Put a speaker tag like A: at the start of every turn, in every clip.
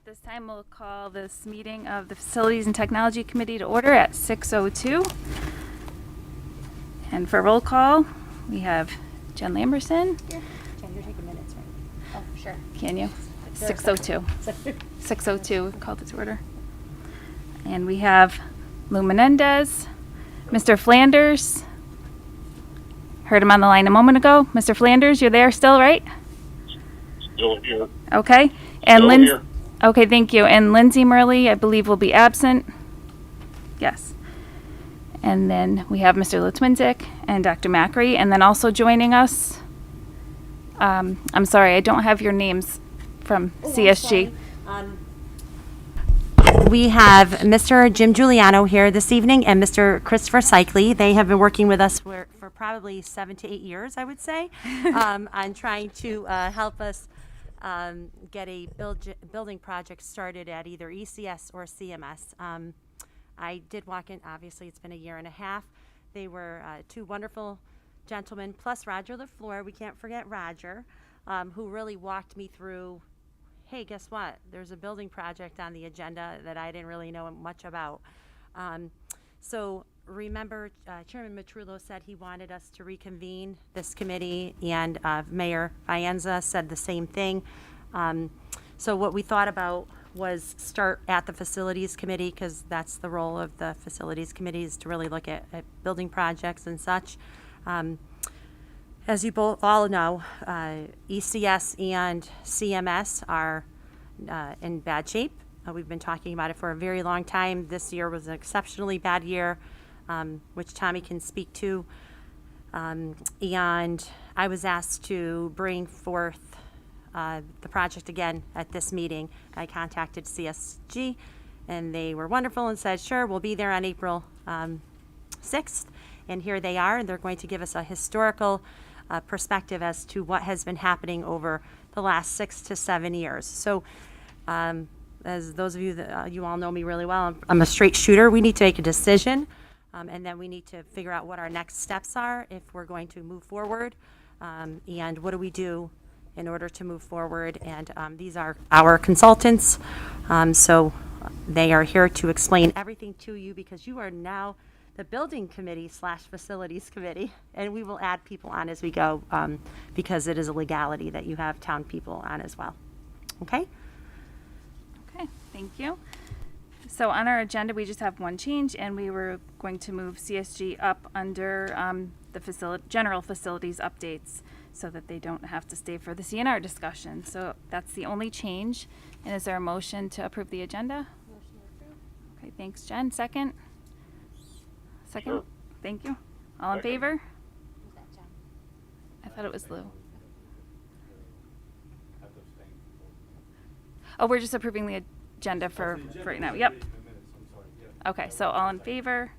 A: At this time, we'll call this meeting of the Facilities and Technology Committee to order at 6:02. And for roll call, we have Jen Lamberson.
B: Here. Jen, you're taking minutes, right? Oh, sure.
A: Can you? 6:02. 6:02, call this order. And we have Lou Menendez, Mr. Flanders. Heard him on the line a moment ago. Mr. Flanders, you're there still, right?
C: Still here.
A: Okay. And
C: Still here.
A: Okay, thank you. And Lindsay Murley, I believe, will be absent. Yes. And then we have Mr. Litwinzik and Dr. Macri. And then also joining us, I'm sorry, I don't have your names from CSG.
B: We have Mr. Jim Giuliano here this evening and Mr. Christopher Cycli. They have been working with us for probably 7 to 8 years, I would say, on trying to help us get a building project started at either ECS or CMS. I did walk in, obviously it's been a year and a half. They were two wonderful gentlemen, plus Roger LaFleur, we can't forget Roger, who really walked me through, hey, guess what? There's a building project on the agenda that I didn't really know much about. So remember, Chairman Matrullo said he wanted us to reconvene this committee, and Mayor Faenza said the same thing. So what we thought about was start at the Facilities Committee, because that's the role of the Facilities Committee, is to really look at building projects and such. As you both all know, ECS and CMS are in bad shape. We've been talking about it for a very long time. This year was an exceptionally bad year, which Tommy can speak to. And I was asked to bring forth the project again at this meeting. I contacted CSG, and they were wonderful and said, sure, we'll be there on April 6th. And here they are, and they're going to give us a historical perspective as to what has been happening over the last 6 to 7 years. So as those of you that you all know me really well, I'm a straight shooter. We need to make a decision, and then we need to figure out what our next steps are if we're going to move forward, and what do we do in order to move forward. And these are our consultants, so they are here to explain everything to you, because you are now the building committee / facilities committee, and we will add people on as we go, because it is a legality that you have town people on as well. Okay?
A: Okay, thank you. So on our agenda, we just have one change, and we were going to move CSG up under the general facilities updates, so that they don't have to stay for the CNR discussion. So that's the only change. And is there a motion to approve the agenda?
B: Motion approved.
A: Okay, thanks, Jen. Second? Second?
C: Sure.
A: Thank you. All in
C: Second.
A: favor?
B: Was that John?
A: I thought it was Lou. Oh, we're just approving the agenda for right now. Yep. Okay, so all in favor?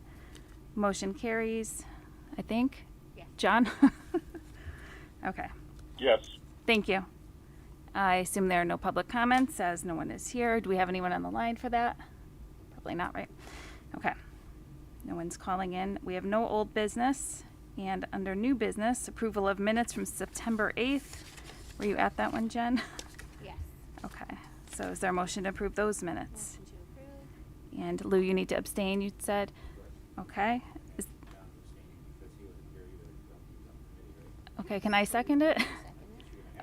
A: Motion carries, I think.
B: Yeah.
A: John? Okay,
C: Yes.
A: thank you. I assume there are no public comments, as no one is here. Do we have anyone on the line for that? Probably not, right? Okay. No one's calling in. We have no old business. And under new business, approval of minutes from September 8th. Were you at that one, Jen?
B: Yes.
A: Okay. So is there a motion to approve those minutes?
B: Motion to approve.
A: And Lou, you need to abstain, you said? Okay. Okay, can I second it?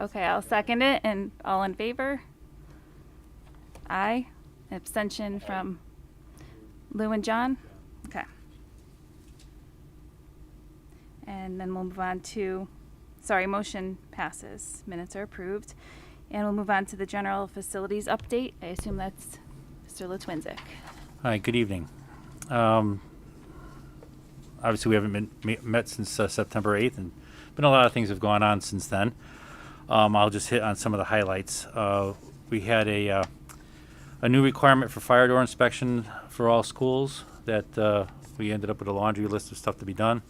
A: Okay, I'll second it. And all in favor? Aye. Abstention from Lou and John? Okay. And then we'll move on to, motion passes. Minutes are approved. And we'll move on to the general facilities update. I assume that's Mr. Litwinzik.
D: Hi, good evening. Obviously, we haven't been met since September 8th, and been a lot of things have gone on since then. I'll just hit on some of the highlights. We had a new requirement for fire door inspection for all schools that we ended up with a laundry list of stuff to be done.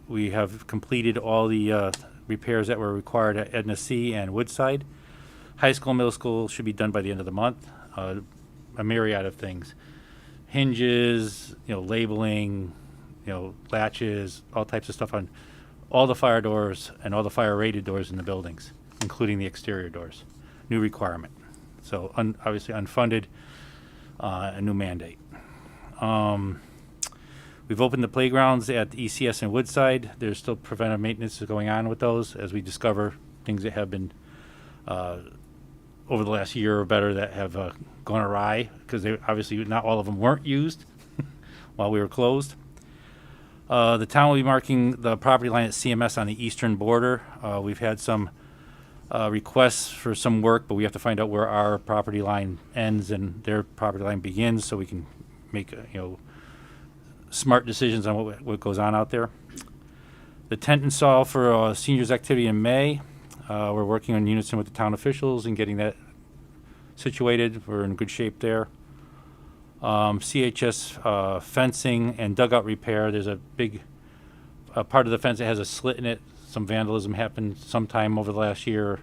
D: We have completed all the repairs that were required at Edna C and Woodside. High school and middle school should be done by the end of the month. A myriad of things. Hinges, labeling, latches, all types of stuff on all the fire doors and all the fire rated doors in the buildings, including the exterior doors. New requirement. So obviously unfunded, a new mandate. We've opened the playgrounds at the ECS and Woodside. There's still preventive maintenance going on with those as we discover things that have been over the last year or better that have gone awry, because they obviously not all of them weren't used while we were closed. The town will be marking the property line at CMS on the eastern border. We've had some requests for some work, but we have to find out where our property line ends and their property line begins, so we can make smart decisions on what goes on out there. The tent install for seniors activity in May. We're working in unison with the town officials and getting that situated. We're in good shape there. CHS fencing and dugout repair. There's a big part of the fence that has a slit in it. Some vandalism happened sometime over the last year.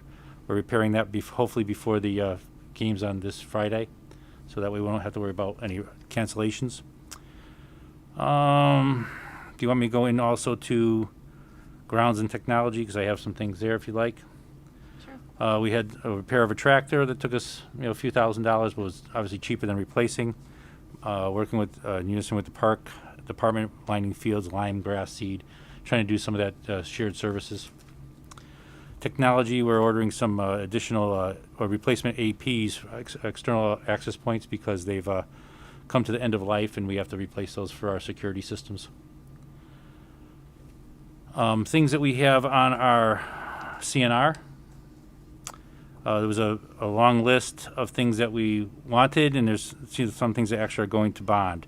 D: We're repairing that hopefully before the games on this Friday, so that way we won't have to worry about any cancellations. Do you want me to go in also to grounds and technology, because I have some things there if you like?
A: Sure.
D: We had a repair of a tractor that took us a few $1,000s, but was obviously cheaper than replacing. Working with in unison with the park department, lining fields, lime, grass, seed, trying to do some of that shared services. Technology, we're ordering some additional replacement APs, external access points, because they've come to the end of life and we have to replace those for our security systems. Things that we have on our CNR. There was a long list of things that we wanted, and there's some things that actually are going to bond.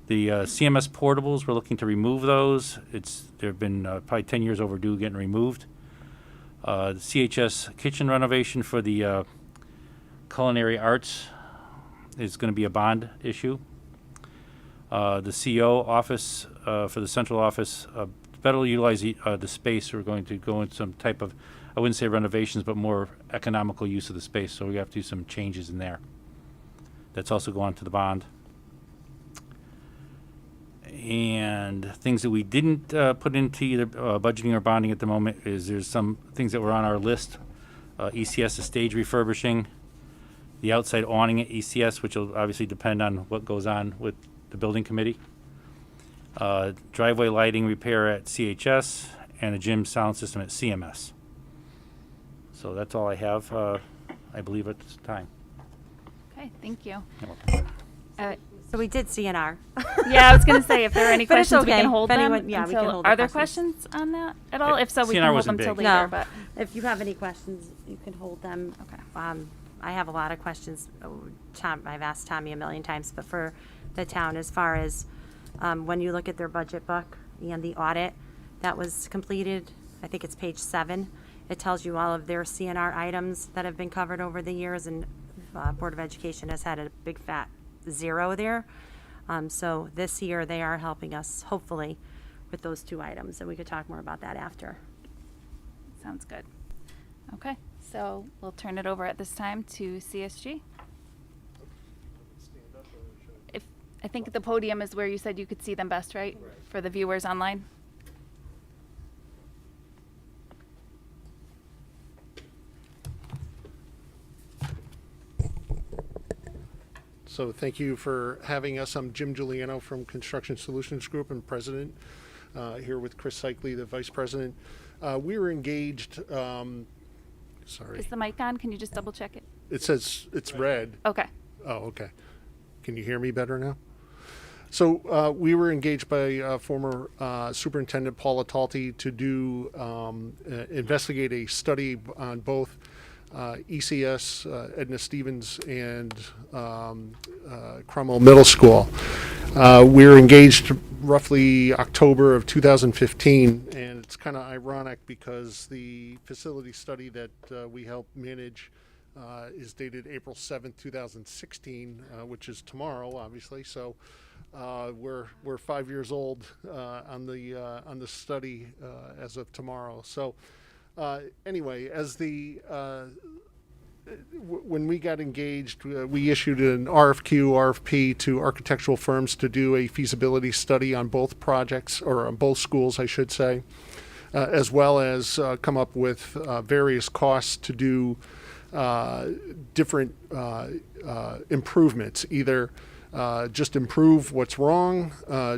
D: The CMS portables, we're looking to remove those. They've been probably 10 years overdue getting removed. The CHS kitchen renovation for the culinary arts is going to be a bond issue. The CO office for the central office, better utilize the space. We're going to go into some type of, I wouldn't say renovations, but more economical use of the space. So we have to do some changes in there. That's also going to the bond. And things that we didn't put into either budgeting or bonding at the moment is there's some things that were on our list. ECS, the stage refurbishing, the outside awning at ECS, which will obviously depend on what goes on with the building committee. Driveway lighting repair at CHS, and the gym sound system at CMS. So that's all I have, I believe, at this time.
A: Okay, thank you.
B: So we did CNR.
A: Yeah, I was going to say, if there are any
B: But it's
A: questions, we
B: okay.
A: can hold
B: If
A: them
B: anyone- yeah, we can
A: until,
B: hold the
A: are there
B: questions.
A: questions on that at all? If so, we
D: CNR
A: can hold
D: wasn't
A: them till
D: big.
A: later,
B: No,
A: but,
B: if you have any questions, you can hold them.
A: okay.
B: I have a lot of questions. I've asked Tommy a million times, but for the town, as far as when you look at their budget book and the audit that was completed, I think it's page 7. It tells you all of their CNR items that have been covered over the years, and Board of Education has had a big fat 0 there. So this year, they are helping us, hopefully, with those 2 items, and we could talk more about that after.
A: Sounds good. Okay, so we'll turn it over at this time to CSG. If, I think the podium is where you said you could see them best, right? For the viewers online?
E: So thank you for having us. I'm Jim Giuliano from Construction Solutions Group and President, here with Chris Cycli, the Vice President. We were engaged, sorry,
A: Is the mic on? Can you just double check it?
E: it says it's red.
A: Okay.
E: Oh, okay. Can you hear me better now? So we were engaged by former Superintendent Paula Talty to do investigate a study on both ECS, Edna Stevens, and Cromwell Middle School. We were engaged roughly October of 2015, and it's kind of ironic because the facility study that we helped manage is dated April 7th, 2016, which is tomorrow, obviously. So we're 5 years old on the study as of tomorrow. So anyway, as when we got engaged, we issued an RFP to architectural firms to do a feasibility study on both projects, or on both schools, I should say, as well as come up with various costs to do different improvements, either just improve what's wrong,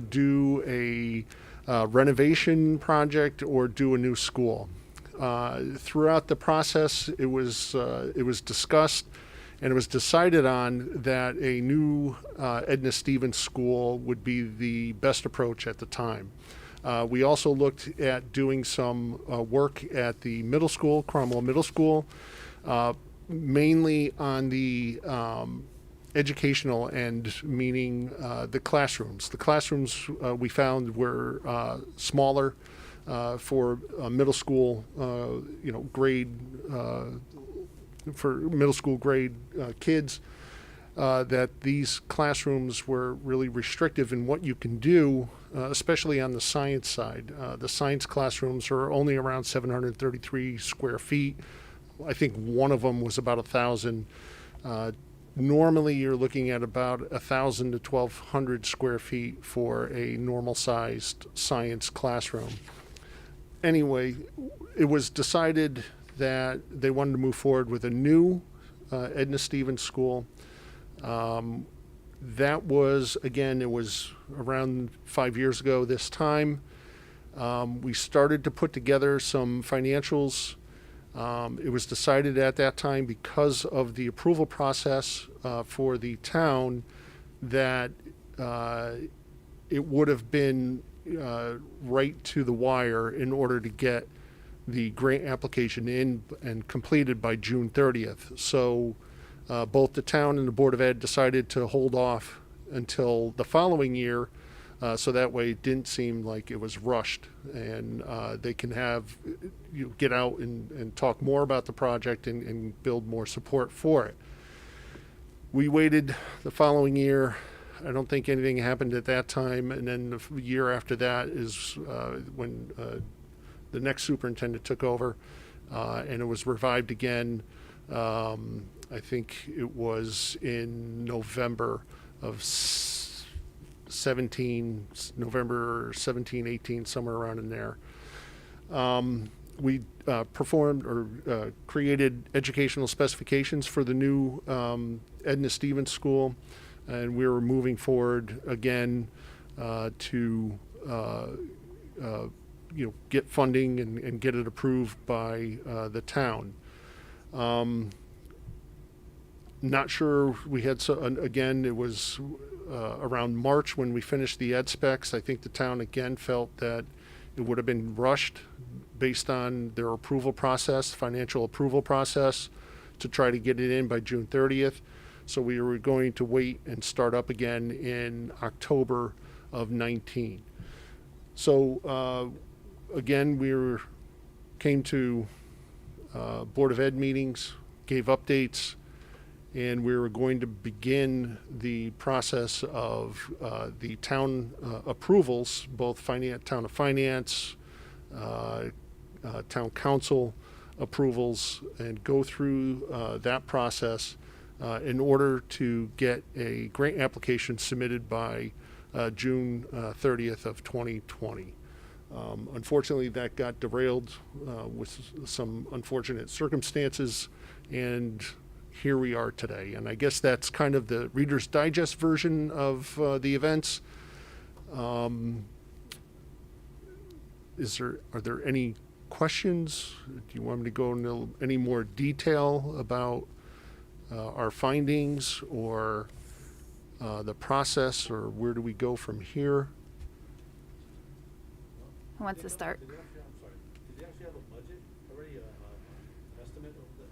E: do a renovation project, or do a new school. Throughout the process, it was discussed and it was decided on that a new Edna Stevens School would be the best approach at the time. We also looked at doing some work at the middle school, Cromwell Middle School, mainly on the educational end, meaning the classrooms. The classrooms we found were smaller for middle school, grade, for middle school grade kids. That these classrooms were really restrictive in what you can do, especially on the science side. The science classrooms are only around 733 square feet. I think one of them was about 1,000. Normally, you're looking at about 1,000 to 1,200 square feet for a normal-sized science classroom. Anyway, it was decided that they wanted to move forward with a new Edna Stevens School. That was, again, it was around 5 years ago this time. We started to put together some financials. It was decided at that time, because of the approval process for the town, that it would have been right to the wire in order to get the grant application in and completed by June 30th. So both the town and the Board of Ed decided to hold off until the following year, so that way it didn't seem like it was rushed, and they can have get out and talk more about the project and build more support for it. We waited the following year. I don't think anything happened at that time, and then the year after that is when the next superintendent took over, and it was revived again. I think it was in November of 17, November 17, 18, somewhere around in there. We performed or created educational specifications for the new Edna Stevens School, and we were moving forward again to get funding and get it approved by the town. Not sure we had, again, it was around March when we finished the ed specs. I think the town again felt that it would have been rushed based on their approval process, financial approval process, to try to get it in by June 30th. So we were going to wait and start up again in October of 19. So again, came to Board of Ed meetings, gave updates, and we were going to begin the process of the town approvals, both town of finance, town council approvals, and go through that process in order to get a grant application submitted by June 30th of 2020. Unfortunately, that got derailed with some unfortunate circumstances, and here we are today. And I guess that's kind of the Reader's Digest version of the events. Are there any questions? Do you want me to go into any more detail about our findings or the process, or where do we go from here?
A: Who wants to start?
F: Did they actually have a budget already, estimate of the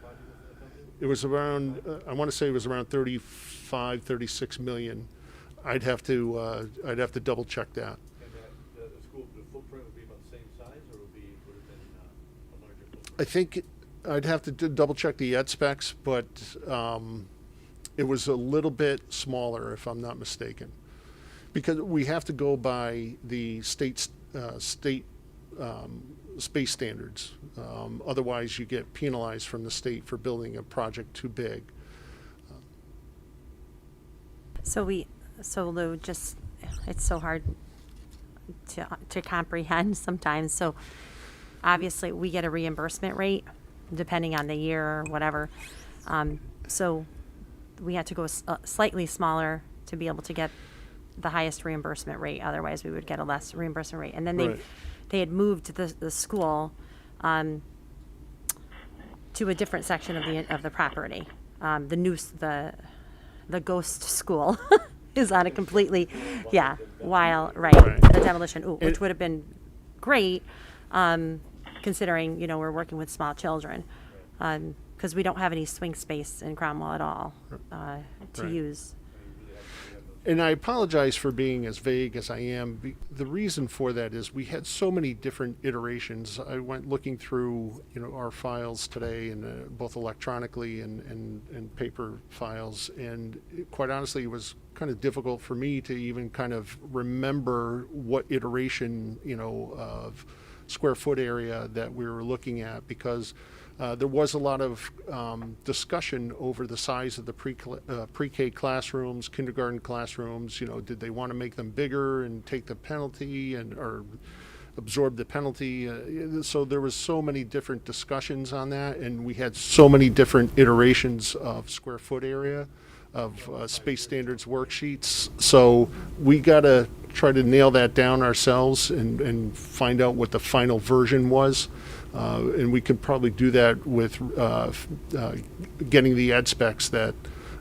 F: project for the company?
E: It was around, I want to say it was around 35, 36 million. I'd have to double check that.
F: And the school, the footprint would be about the same size, or would have been a larger footprint?
E: I think I'd have to double check the ed specs, but it was a little bit smaller, if I'm not mistaken, because we have to go by the state space standards. Otherwise, you get penalized from the state for building a project too big.
B: So Lou, just, it's so hard to comprehend sometimes. So obviously we get a reimbursement rate depending on the year or whatever. So we had to go slightly smaller to be able to get the highest reimbursement rate. Otherwise, we would get a less reimbursement rate. And then
E: Right.
B: they had moved the school to a different section of the property. The ghost school is on a completely, right, the demolition, which would have been great, considering, we're working with small children. Because we don't have any swing space in Cromwell at all to
E: Right.
B: use.
E: And I apologize for being as vague as I am. The reason for that is we had so many different iterations. I went looking through, our files today, and both electronically and paper files. And quite honestly, it was kind of difficult for me to even kind of remember what iteration, of square foot area that we were looking at, because there was a lot of discussion over the size of the pre-K classrooms, kindergarten classrooms. Did they want to make them bigger and take the penalty or absorb the penalty? So there was so many different discussions on that, and we had so many different iterations of square foot area of space standards worksheets. So we got to try to nail that down ourselves and find out what the final version was. And we could probably do that with getting the ed specs that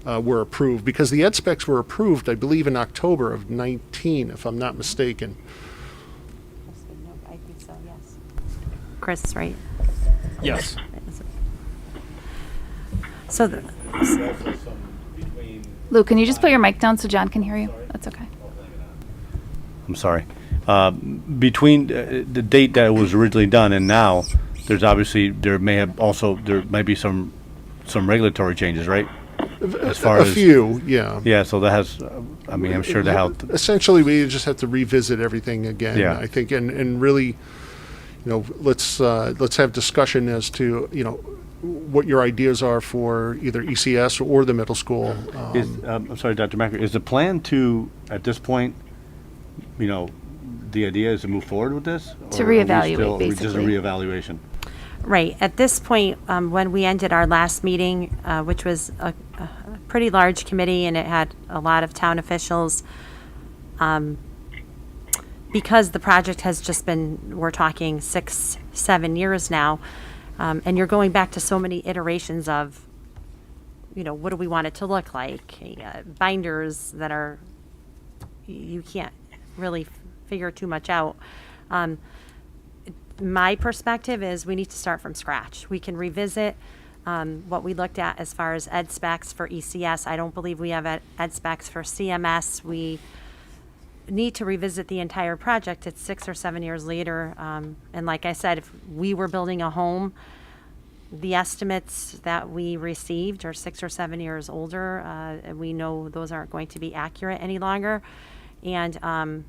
E: were approved, because the ed specs were approved, I believe, in October of 19, if I'm not mistaken.
B: I think so, yes. Chris, right?
G: Yes.
B: So,
F: Also some between
A: Luke, can you just put your mic down so John can hear you? That's okay.
G: I'm sorry. Between the date that it was originally done and now, there's obviously, there might be some regulatory changes, right? As far
E: A
G: as
E: few, yeah.
G: Yeah, so that has, I'm sure the health,
E: Essentially, we just have to revisit everything again,
G: Yeah.
E: I think, and really, let's have discussion as to, what your ideas are for either ECS or the middle school.
G: I'm sorry, Dr. Macker, is the plan to, at this point, the idea is to move forward with this?
A: To
G: Or are we
A: reevaluate,
G: still- Just a
A: basically.
G: reevaluation?
B: right, at this point, when we ended our last meeting, which was a pretty large committee, and it had a lot of town officials, because the project has just been, we're talking 6-7 years now, and you're going back to so many iterations of, what do we want it to look like? Binders that are, you can't really figure too much out. My perspective is we need to start from scratch. We can revisit what we looked at as far as ed specs for ECS. I don't believe we have ed specs for CMS. We need to revisit the entire project. It's 6 or 7 years later. And like I said, if we were building a home, the estimates that we received are 6 or 7 years older. And we know those aren't going to be accurate any longer. And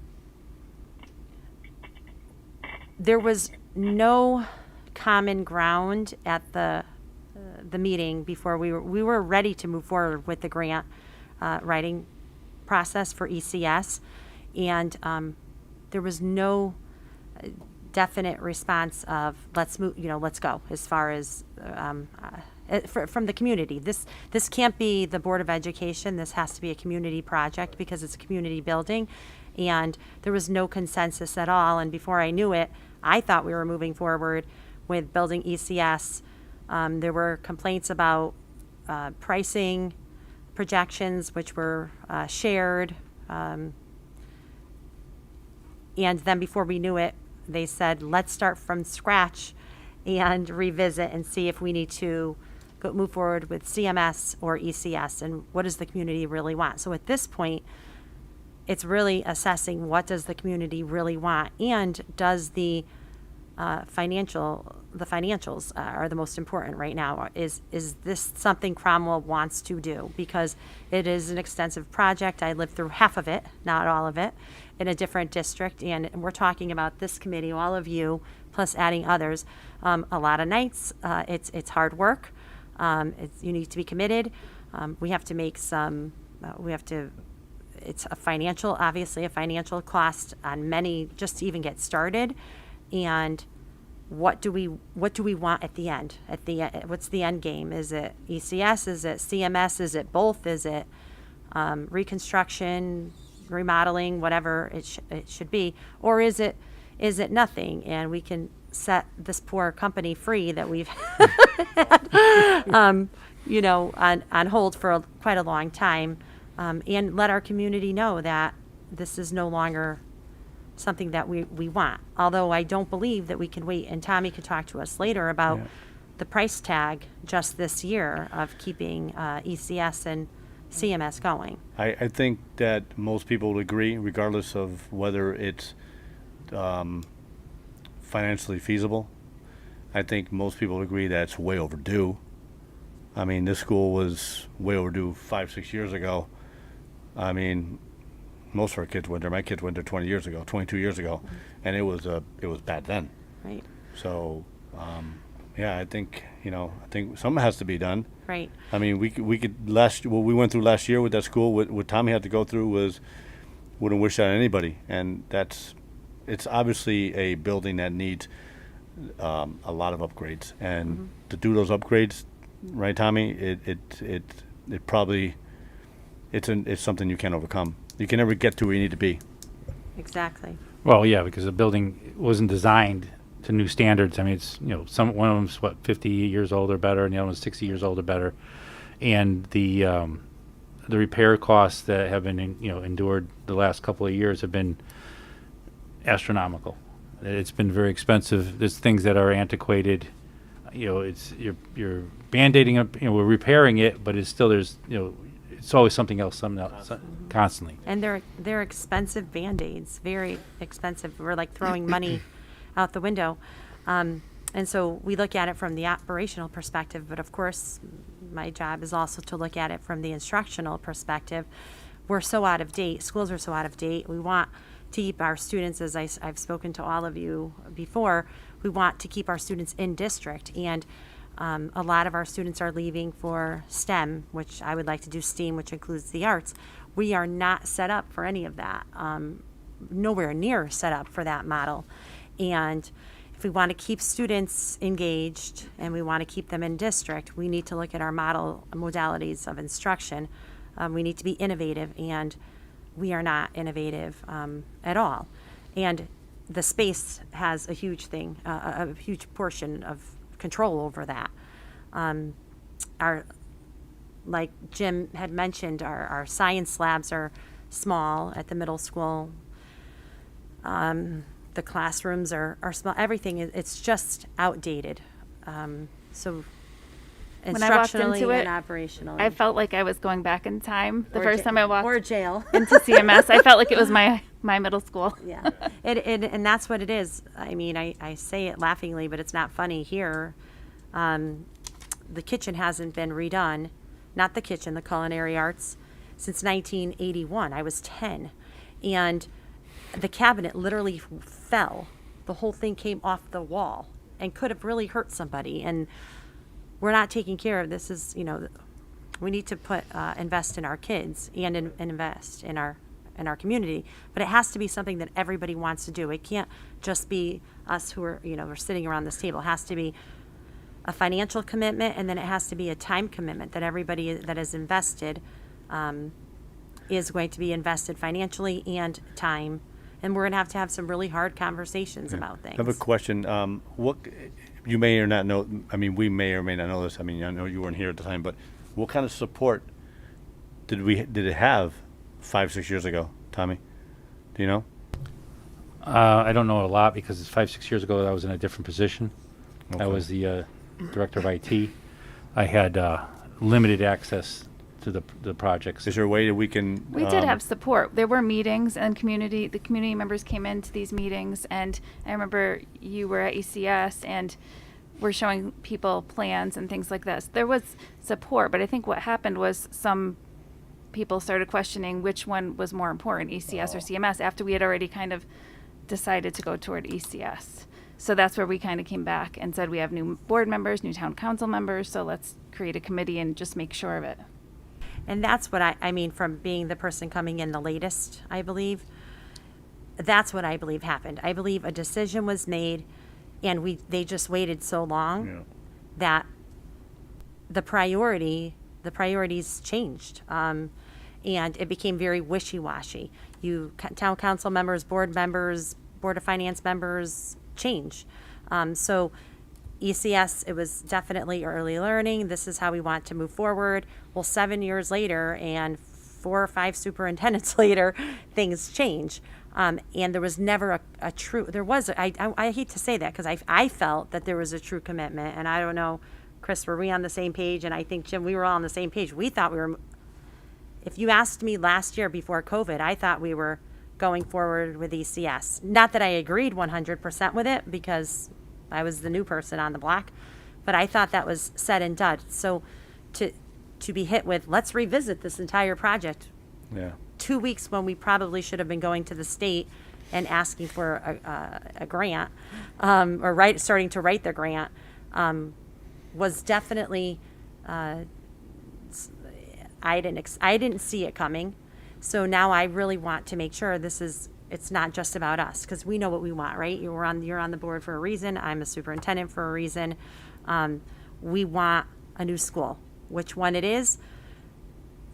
B: there was no common ground at the meeting before we were ready to move forward with the grant writing process for ECS, and there was no definite response of let's move, let's go, as far as from the community. This can't be the Board of Education. This has to be a community project because it's a community building, and there was no consensus at all. And before I knew it, I thought we were moving forward with building ECS. There were complaints about pricing projections, which were shared. And then before we knew it, they said, let's start from scratch and revisit and see if we need to move forward with CMS or ECS, and what does the community really want. So at this point, it's really assessing what does the community really want, and does the financials are the most important right now. Is this something Cromwell wants to do? Because it is an extensive project. I lived through half of it, not all of it, in a different district, and we're talking about this committee, all of you, plus adding others, a lot of nights. It's hard work. You need to be committed. We have to make some. It's obviously a financial cost on many just to even get started, and what do we want at the end? What's the end game? Is it ECS? Is it CMS? Is it both? Is it reconstruction, remodeling, whatever it should be, or is it nothing? And we can set this poor company free that we've had, on hold for quite a long time, and let our community know that this is no longer something that we want. Although I don't believe that we can wait, and Tommy could talk to us later about the price tag just this year of keeping ECS and CMS going.
G: I think that most people would agree, regardless of whether it's financially feasible. I think most people would agree that it's way overdue. I mean, this school was way overdue 5-6 years ago. I mean, most of our kids went there. My kids went there 22 years ago, and it was bad then.
B: Right.
G: So, I think something has to be done.
B: Right.
G: I mean, we could what we went through last year with that school, what Tommy had to go through wouldn't wish that on anybody, and it's obviously a building that needs a lot of upgrades, and to do those upgrades, right, Tommy? It probably it's something you can't overcome. You can never get to where you need to be.
B: Exactly.
D: Well, yeah, because the building wasn't designed to new standards. I mean, it's, one of them's 50 years old or better, and the other one's 60 years old or better, and the repair costs that have been endured the last couple of years have been astronomical. It's been very expensive. There's things that are antiquated. It's you're band-aiding up. We're repairing it, but it's still it's always something else constantly.
B: And they're expensive Band-Aids, very expensive. We're like throwing money out the window. And so we look at it from the operational perspective, but of course, my job is also to look at it from the instructional perspective. We're so out of date. Schools are so out of date. We want to keep our students, as I've spoken to all of you before, we want to keep our students in district. And a lot of our students are leaving for STEM, which I would like to do STEAM, which includes the arts. We are not set up for any of that, nowhere near set up for that model. And if we want to keep students engaged and we want to keep them in district, we need to look at our modalities of instruction. We need to be innovative, and we are not innovative at all. And the space has a huge a huge portion of control over that. Like Jim had mentioned, our science labs are small at the middle school. The classrooms are small. Everything it's just outdated. So
A: When I walked
B: instructionally
A: into it,
B: and operationally.
A: I felt like I was going back in time. The
B: Or
A: first time I walked
B: or jail.
A: into CMS, I felt like it was my middle school.
B: Yeah, and that's what it is. I mean, I say it laughingly, but it's not funny here. The kitchen hasn't been redone, not the kitchen, the culinary arts, since 1981. I was 10, and the cabinet literally fell. The whole thing came off the wall and could have really hurt somebody. And we're not taking care of this. Is we need to invest in our kids and invest in our community, but it has to be something that everybody wants to do. It can't just be us who are we're sitting around this table. It has to be a financial commitment, and then it has to be a time commitment that everybody that is invested is going to be invested financially and time. And we're going to have some really hard conversations about things.
G: I have a question. What you may or not know, I mean, we may or may not know this. I mean, I know you weren't here at the time, but what kind of support did it have 5-6 years ago, Tommy? Do you know?
D: I don't know a lot because it's 5-6 years ago I was in a different position.
G: Okay.
D: I was the director of IT. I had limited access to the projects.
G: Is there a way that we can?
A: We did have support. There were meetings, and the community members came into these meetings, and I remember you were at ECS and were showing people plans and things like this. There was support, but I think what happened was some people started questioning which one was more important, ECS or CMS, after we had already kind of decided to go toward ECS. So that's where we kind of came back and said we have new board members, new town council members, so let's create a committee and just make sure of it.
B: And that's what I mean, from being the person coming in the latest, I believe, that's what I believe happened. I believe a decision was made And they just waited so long
G: Yeah.
B: that the priorities changed. And it became very wishy-washy. Town council members, board of finance members change. So ECS, it was definitely early learning. This is how we want to move forward. Well, 7 years later and 4 or 5 superintendents later, things change. And there was never a true, I hate to say that because I felt that there was a true commitment. And I don't know, Chris, were we on the same page? And I think, Jim, we were all on the same page. We thought if you asked me last year before COVID, I thought we were going forward with ECS. Not that I agreed 100% with it because I was the new person on the block, but I thought that was said and done. So to be hit with, let's revisit this entire project
G: Yeah.
B: 2 weeks when we probably should have been going to the state and asking for a grant, or starting to write the grant, was definitely, I didn't see it coming. So now I really want to make sure it's not just about us, because we know what we want, right? You're on the board for a reason. I'm a superintendent for a reason. We want a new school. Which one it is,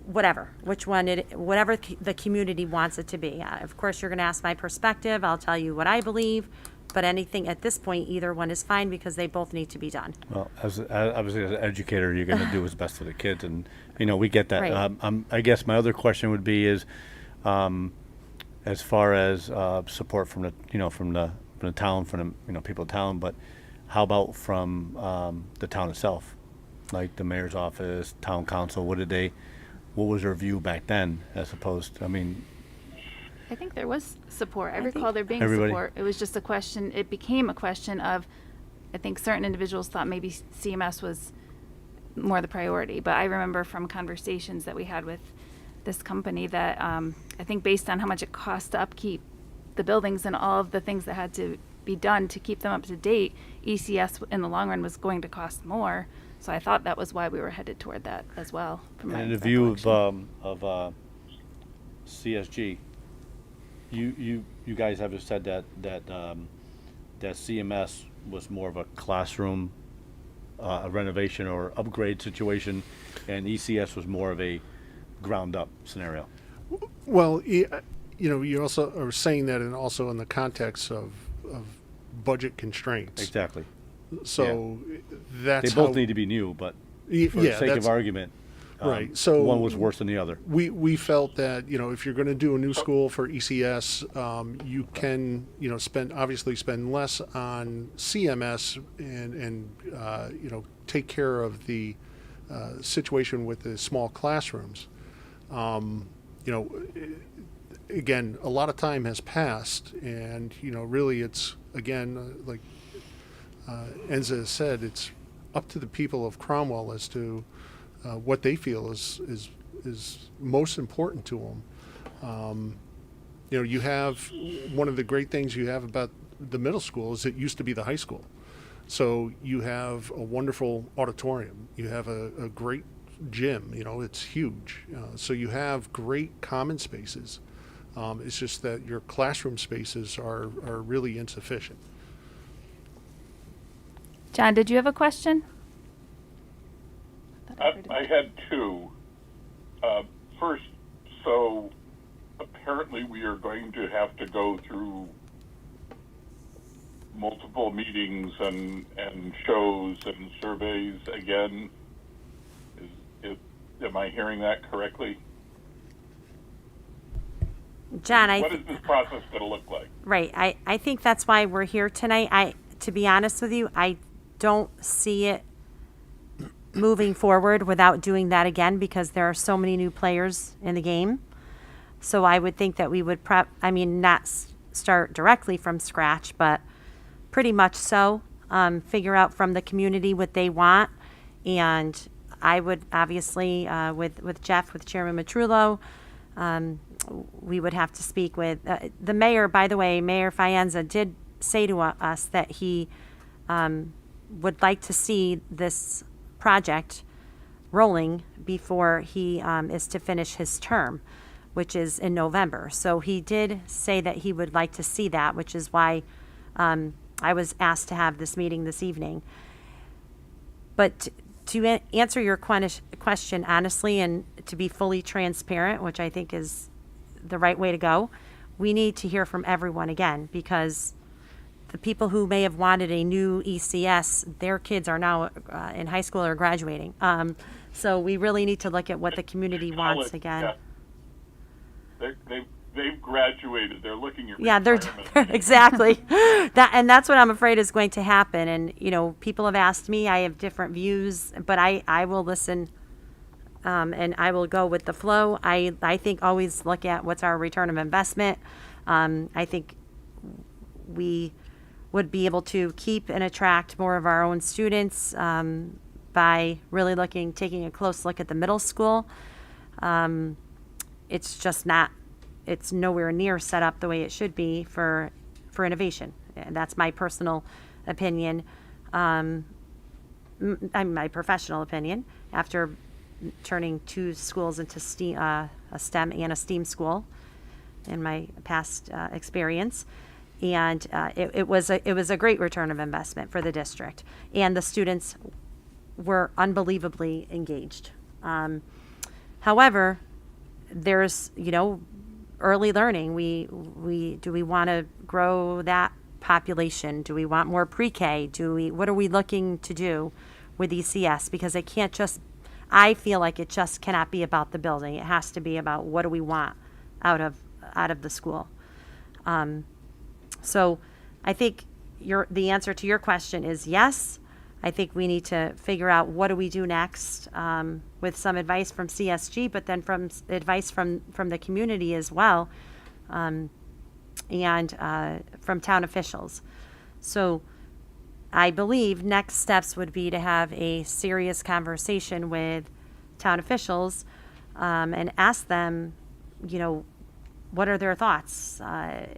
B: whatever the community wants it to be. Of course, you're going to ask my perspective. I'll tell you what I believe, but anything at this point, either one is fine because they both need to be done.
G: Well, obviously, as an educator, you're going to do what's best for the kids, and we get that.
B: Right.
G: I guess my other question would be is, as far as support from the town, from the people of town, but how about from the town itself, like the mayor's office, town council? What was their view back then, as opposed to,
A: I think there was support. I recall there being
G: Everybody?
A: support. It was just it became a question of, I think certain individuals thought maybe CMS was more the priority. But I remember from conversations that we had with this company that I think based on how much it cost to upkeep the buildings and all of the things that had to be done to keep them up to date, ECS in the long run was going to cost more. So I thought that was why we were headed toward that as well. From
G: And
A: my
G: in the view
A: recollection.
G: of CSG, you guys have said that CMS was more of a classroom a renovation or upgrade situation, and ECS was more of a ground up scenario.
E: Well, you also are saying that, and also in the context of budget constraints.
G: Exactly.
E: So that's
G: They both
E: how,
G: need to be new, but
E: Y-
G: for the
E: yeah,
G: sake of
E: that's-
G: argument,
E: right. So
G: one was worse than the other.
E: we felt that if you're going to do a new school for ECS, you can spend less on CMS and take care of the situation with the small classrooms. Again, a lot of time has passed, and really it's again like Enza has said, it's up to the people of Cromwell as to what they feel is most important to them. You have one of the great things you have about the middle school is it used to be the high school. So you have a wonderful auditorium. You have a great gym. It's huge. So you have great common spaces. It's just that your classroom spaces are really insufficient.
A: John, did you have a question?
C: I had two. First, so apparently we are going to have to go through multiple meetings and shows and surveys again. Am I hearing that correctly?
B: John,
C: What is this process going to look like?
B: right. I think that's why we're here tonight. To be honest with you, I don't see it moving forward without doing that again because there are so many new players in the game. So I would think that we would not start directly from scratch, but pretty much so. Figure out from the community what they want. And I would obviously, with Jeff, with Chairman Matrullo, we would have to speak with the mayor. By the way, Mayor Fienza did say to us that he would like to see this project rolling before he is to finish his term, which is in November. So he did say that he would like to see that, which is why I was asked to have this meeting this evening. But to answer your question honestly and to be fully transparent, which I think is the right way to go, we need to hear from everyone again, because the people who may have wanted a new ECS, their kids are now in high school or graduating. So we really need to look at what the community wants
C: College,
B: again.
C: yeah. They've graduated. They're looking at
B: Yeah, they're
C: retirement.
B: exactly and that's what I'm afraid is going to happen. And people have asked me. I have different views, but I will listen, and I will go with the flow. I think always look at what's our return of investment. I think we would be able to keep and attract more of our own students by really taking a close look at the middle school. It's just not. It's nowhere near set up the way it should be for innovation. And that's my personal opinion, my professional opinion, after turning 2 schools into STEAM, a STEM and a STEAM school in my past experience. And it was a great return of investment for the district. And the students were unbelievably engaged. However, there's, early learning. Do we want to grow that population? Do we want more pre-K? What are we looking to do with ECS? Because I feel like it just cannot be about the building. It has to be about what do we want out of the school. So I think the answer to your question is yes. I think we need to figure out what do we do next, with some advice from CSG, but then from advice from the community as well, and from town officials. So I believe next steps would be to have a serious conversation with town officials, and ask them, what are their thoughts? Are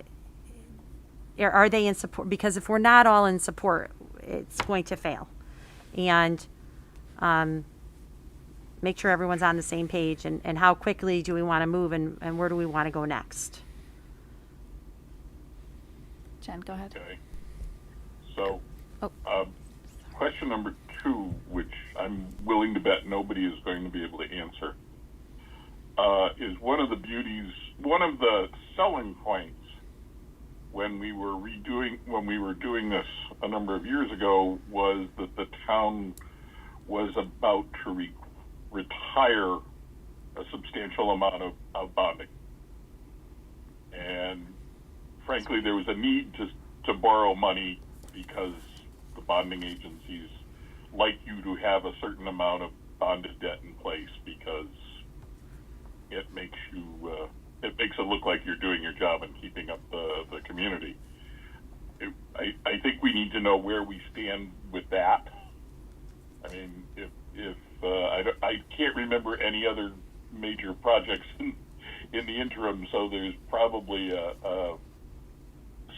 B: they in support? Because if we're not all in support, it's going to fail. And make sure everyone's on the same page, and how quickly do we want to move, and where do we want to go next?
A: Jen, go ahead.
C: Okay. So,
A: Oh.
C: question number 2, which I'm willing to bet nobody is going to be able to answer, is one of the selling points when we were doing this a number of years ago, was that the town was about to retire a substantial amount of bonding. And frankly, there was a need to borrow money because the bonding agencies like you to have a certain amount of bonded debt in place, because it makes it look like you're doing your job and keeping up the community. I think we need to know where we stand with that. I mean, if I can't remember any other major projects in the interim, so there's probably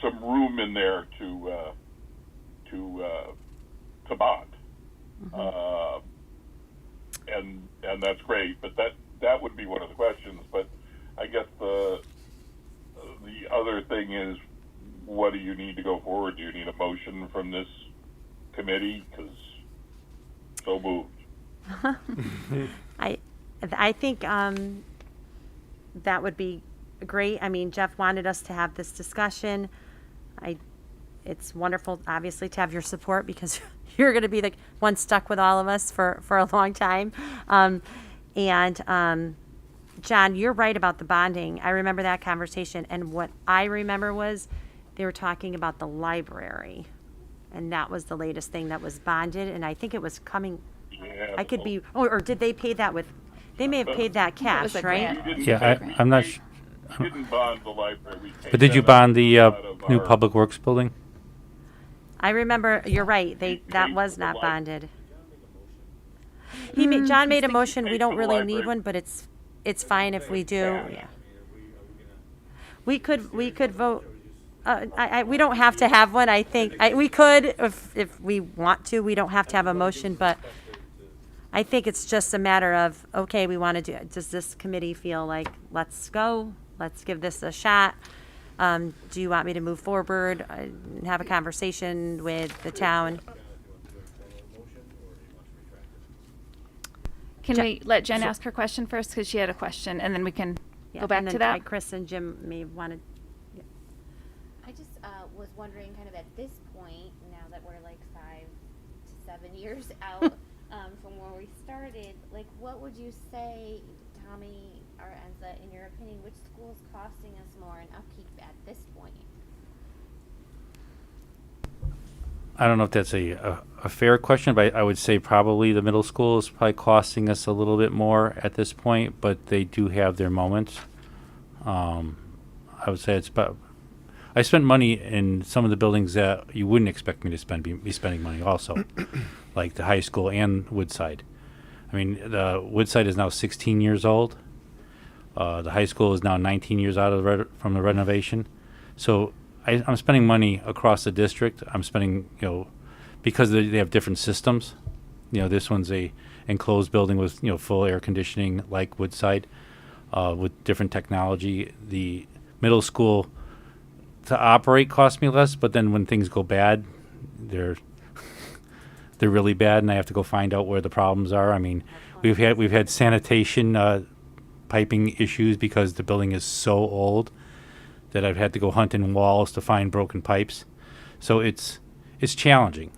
C: some room in there to bond, and that's great. But that would be one of the questions. But I guess the other thing is, what do you need to go forward? Do you need a motion from this committee? Because so moved.
B: I think that would be great. I mean, Jeff wanted us to have this discussion. It's wonderful, obviously, to have your support, because you're going to be the one stuck with all of us for a long time. John, you're right about the bonding. I remember that conversation, and what I remember was they were talking about the library, and that was the latest thing that was bonded, and I think it was coming.
C: Yeah,
B: I could be, or did they pay that with? They may have paid that
A: was
B: cash,
A: a
B: right?
A: grant.
D: Yeah, I'm not
C: We didn't bond the library. We paid
D: But did you
C: that
D: bond the
C: out of
D: new
C: our-
D: Public Works building?
B: I remember. You're right. That
C: paid
B: was
C: for the
B: not
C: library.
B: bonded. John made a motion. We
C: paid
B: don't
C: for the
B: really need
C: library.
B: one, but it's fine if we do.
C: Yeah.
B: Yeah. We could vote. We don't have to have one. I think we could if we want to. We don't have to have a motion, but I think it's just a matter of, okay, we want to do it. Does this committee feel like, let's go, let's give this a shot? Do you want me to move forward and have a conversation with the town?
A: Can we let Jen ask her question first, because she had a question, and then we can
B: Yeah,
A: go back
B: and
A: to
B: then
A: that?
B: Chris and Jim may want to.
H: I just was wondering, kind of at this point, now that we're like 5 to 7 years out from where we started, like, what would you say, Tommy or Enza, in your opinion, which school is costing us more in upkeep at this point?
D: I don't know if that's a fair question, but I would say probably the middle school is probably costing us a little bit more at this point, but they do have their moments. I would say it's about. I spent money in some of the buildings that you wouldn't expect me to be spending money also, like the high school and Woodside. I mean, the Woodside is now 16 years old. The high school is now 19 years out of from the renovation. So I'm spending money across the district. I'm spending, because they have different systems. This one's a enclosed building with, full air conditioning like Woodside, with different technology. The middle school to operate costs me less, but then when things go bad, they're really bad, and I have to go find out where the problems are. I mean, we've had sanitation piping issues because the building is so old that I've had to go hunt in walls to find broken pipes. So it's challenging,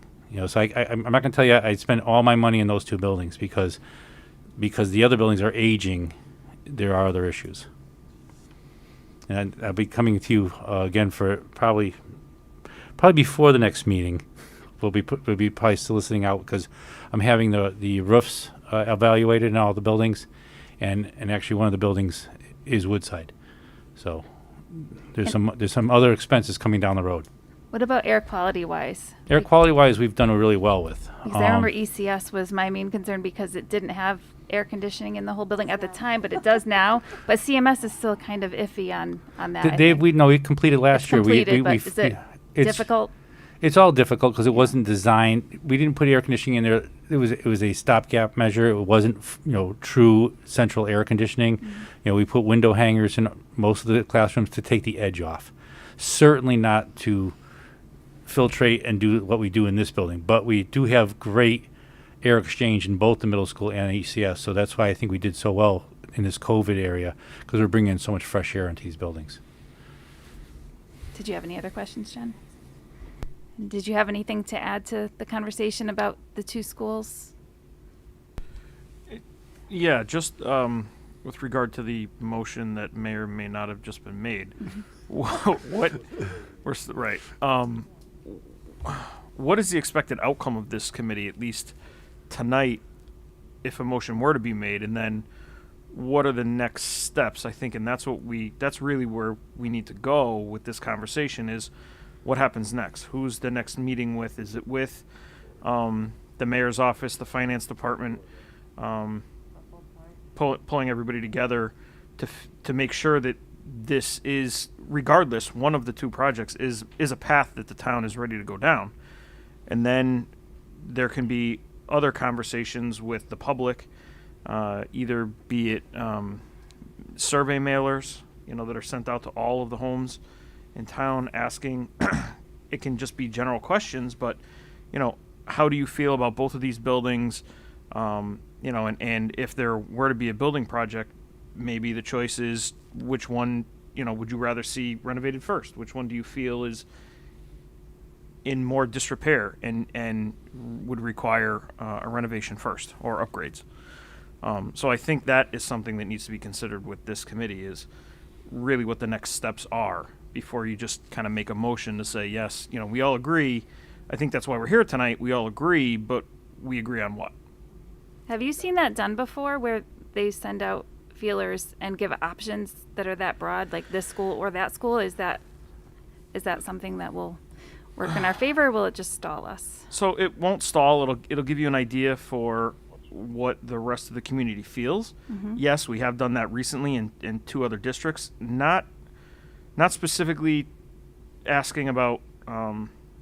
D: So I'm not going to tell you I spent all my money in those two buildings because the other buildings are aging. There are other issues, and I'll be coming to you again for probably before the next meeting. We'll be probably soliciting out because I'm having the roofs evaluated in all the buildings, and actually one of the buildings is Woodside. So there's some other expenses coming down the road.
A: What about air quality wise?
D: Air quality wise, we've done really well with.
A: Because I remember ECS was my main concern because it didn't have air conditioning in the whole building at the time, but it does now. But CMS is still kind of iffy on that.
D: We completed last year.
A: But is it difficult?
D: It's all difficult because it wasn't designed. We didn't put air conditioning in there. It was a stopgap measure. It wasn't true central air conditioning.
A: Mm-hmm.
D: We put window hangers in most of the classrooms to take the edge off. Certainly not to filtrate and do what we do in this building, but we do have great air exchange in both the middle school and ECS. So that's why I think we did so well in this COVID area, because we're bringing in so much fresh air into these buildings.
A: Did you have any other questions, Jen? Did you have anything to add to the conversation about the two schools?
I: Yeah, just with regard to the motion that may or may not have just been made. What is the expected outcome of this committee, at least tonight, if a motion were to be made, and then what are the next steps? I think, and that's really where we need to go with this conversation is what happens next? Who's the next meeting with? Is it with the mayor's office, the finance department, pulling everybody together to make sure that this is, regardless, one of the two projects is a path that the town is ready to go down. And then there can be other conversations with the public, either be it survey mailers, that are sent out to all of the homes in town asking, it can just be general questions, but, how do you feel about both of these buildings? And if there were to be a building project, maybe the choice is which one, would you rather see renovated first? Which one do you feel is in more disrepair and would require a renovation first or upgrades? So I think that is something that needs to be considered with this committee, is really what the next steps are before you just kind of make a motion to say, yes, we all agree. I think that's why we're here tonight. We all agree, but we agree on what?
A: Have you seen that done before, where they send out feelers and give options that are that broad, like this school or that school? Is that something that will work in our favor, or will it just stall us?
I: So it won't stall. It'll give you an idea for what the rest of the community feels. Mm-hmm. Yes, we have done that recently in two other districts. Not specifically asking about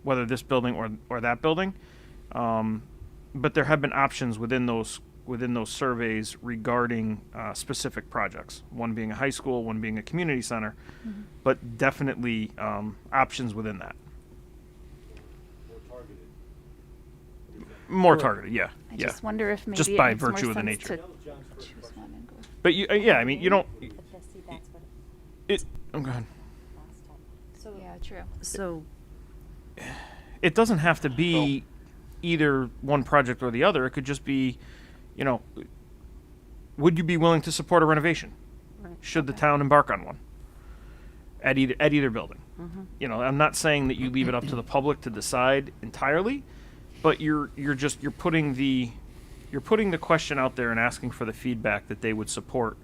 I: whether this building or that building, but there have been options within those within those surveys regarding specific projects. One being a high school, one being a community center, but definitely options within that.
F: More targeted.
I: More targeted, yeah,
A: I
I: yeah.
A: just wonder if maybe
I: Just
A: it
I: by
A: makes more
I: virtue of the
A: sense
I: nature.
A: to
F: That was John's first
A: choose
F: question.
A: one and go.
I: But you, yeah, I mean, you don't. Oh, go ahead.
A: Yeah, true.
B: So,
I: It doesn't have to be either one project or the other. It could just be, you know, would you be willing to support a renovation?
B: Right.
I: Should the town embark on one at either building? You know, I'm not saying that you leave it up to the public to decide entirely, but you're putting the question out there and asking for the feedback that they would support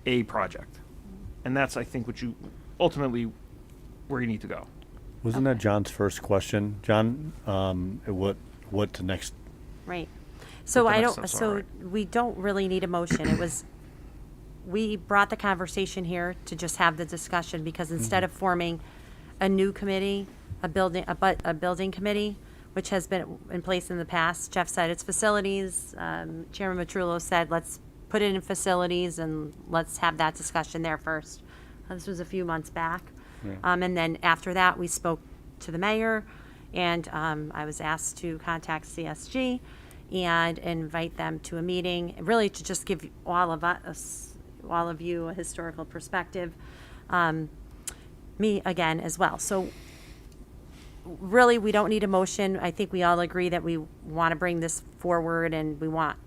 I: a project, and that's, I think, what you ultimately where you need to go.
G: Wasn't that John's first question, John? What the next?
B: right. So
I: What the
B: I
I: next
B: don't,
I: steps are,
B: so
I: right.
B: we don't really need a motion. It was, we brought the conversation here to just have the discussion, because instead of forming a new committee, a building committee, which has been in place in the past, Jeff said it's facilities. Chairman Matrullo said, let's put it in facilities and let's have that discussion there first. This was a few months back. And then after that, we spoke to the mayor, and I was asked to contact CSG and invite them to a meeting, really to just give all of us, all of you, a historical perspective. Me again as well. So really, we don't need a motion. I think we all agree that we want to bring this forward, and we want,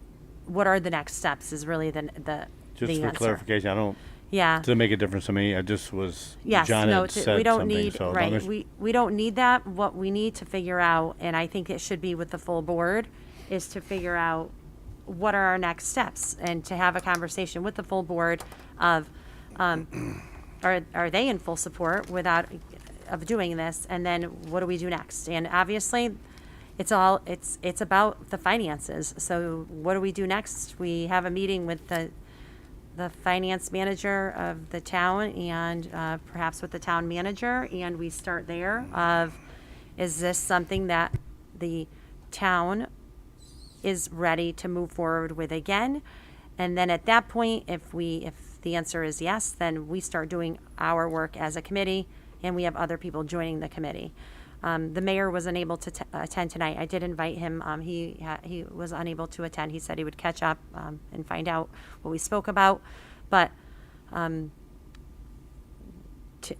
B: what are the next steps is really the
G: Just for
B: answer.
G: clarification, I don't.
B: Yeah.
G: Doesn't make a difference to me. I just was.
B: Yes,
G: John
B: no,
G: had said
B: we don't
G: something,
B: need,
G: so as long
B: right,
G: as-
B: we don't need that. What we need to figure out, and I think it should be with the full board, is to figure out what are our next steps, and to have a conversation with the full board of, are they in full support of doing this, and then what do we do next? And obviously, it's about the finances. So what do we do next? We have a meeting with the finance manager of the town, and perhaps with the town manager, and we start there of, is this something that the town is ready to move forward with again? And then at that point, if the answer is yes, then we start doing our work as a committee, and we have other people joining the committee. The mayor was unable to attend tonight. I did invite him. He was unable to attend. He said he would catch up and find out what we spoke about. But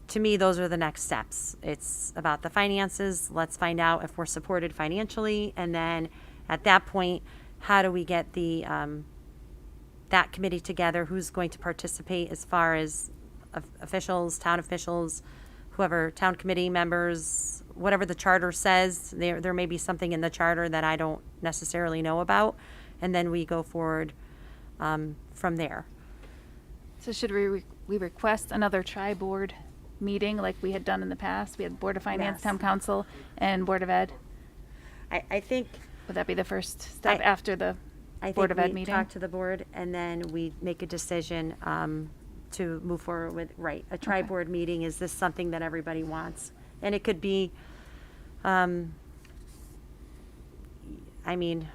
B: to me, those are the next steps. It's about the finances. Let's find out if we're supported financially, and then at that point, how do we get that committee together? Who's going to participate as far as officials, town officials, whoever, town committee members, whatever the charter says. There may be something in the charter that I don't necessarily know about, and then we go forward from there.
A: So should we request another tri-board meeting like we had done in the past? We had Board of Finance,
B: Yes.
A: Town Council, and Board of Ed.
B: I think
A: Would that be the first step
B: I-
A: after the
B: I
A: Board
B: think
A: of Ed
B: we
A: meeting?
B: talk to the board, and then we make a decision to move forward with, right, a tri-board meeting. Is this something that everybody wants? And it could be, I mean,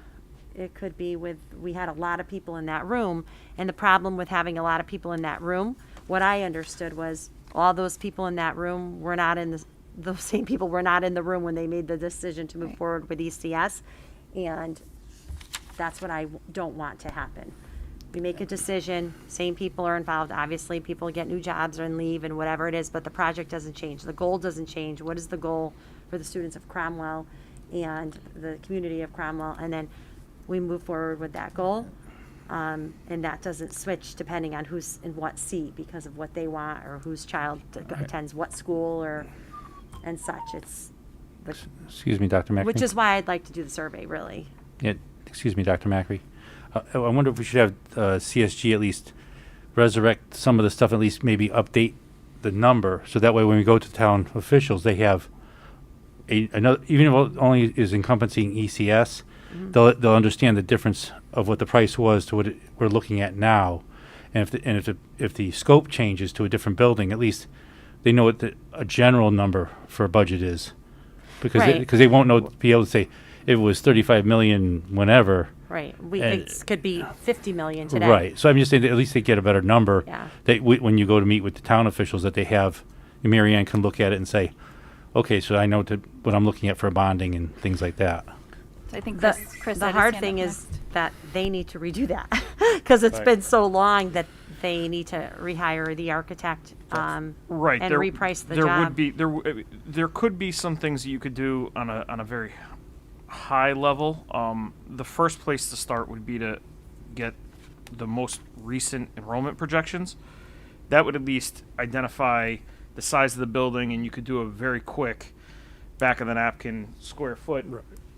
B: it could be we had a lot of people in that room, and the problem with having a lot of people in that room, what I understood was all those people in that room were not those same people were not in the room when they made the decision to move
A: Right.
B: forward with ECS, and that's what I don't want to happen. We make a decision, same people are involved, obviously, people get new jobs and leave and whatever it is, but the project doesn't change, the goal doesn't change. What is the goal for the students of Cromwell and the community of Cromwell? And then we move forward with that goal, and that doesn't switch depending on who's in what seat because of what they want, or whose child attends what school, and such. It's,
D: Excuse me, Dr. Macri.
B: which is why I'd like to do the survey, really.
D: Yeah, excuse me, Dr. Macri. I wonder if we should have CSG at least resurrect some of the stuff, at least maybe update the number, so that way when we go to town officials, they have another, even if it only is encompassing ECS, they'll understand the difference of what the price was to what we're looking at now. And if the scope changes to a different building, at least they know what a general number for a budget is. Because
B: Right.
D: they won't be able to say, if it was 35 million whenever.
B: Right.
D: And-
B: It could be 50 million today.
D: Right. So I'm just saying that at least they get a better number.
B: Yeah.
D: That when you go to meet with the town officials, that they have, Mary Ann can look at it and say, okay, so I know what I'm looking at for bonding and things like that.
A: So I think
B: The,
A: Chris
B: the
A: had his
B: hard
A: hand
B: thing
A: up
B: is
A: next.
B: that they need to redo that because it's
I: Right.
B: been so long that they need to rehire the architect
I: Right.
B: and reprice the
I: there
B: job.
I: would be there could be some things that you could do on a very high level. The first place to start would be to get the most recent enrollment projections. That would at least identify the size of the building, and you could do a very quick back of the napkin square foot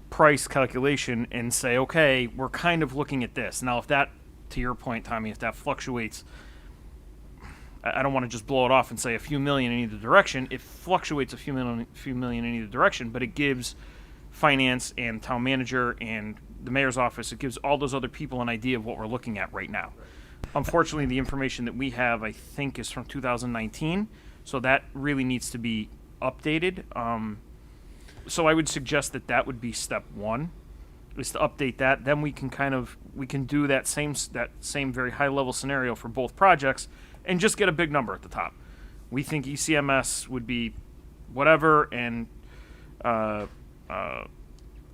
I: price calculation and say, okay, we're kind of looking at this. Now, if that, to your point, Tommy, if that fluctuates, I don't want to just blow it off and say a few million in either direction. It fluctuates a few million in either direction, but it gives finance and town manager and the mayor's office, it gives all those other people an idea of what we're looking at right now. Unfortunately, the information that we have, I think, is from 2019, so that really needs to be updated. So I would suggest that would be step one, is to update that. Then we can do that same very high level scenario for both projects, and just get a big number at the top. We think ECMS would be whatever, and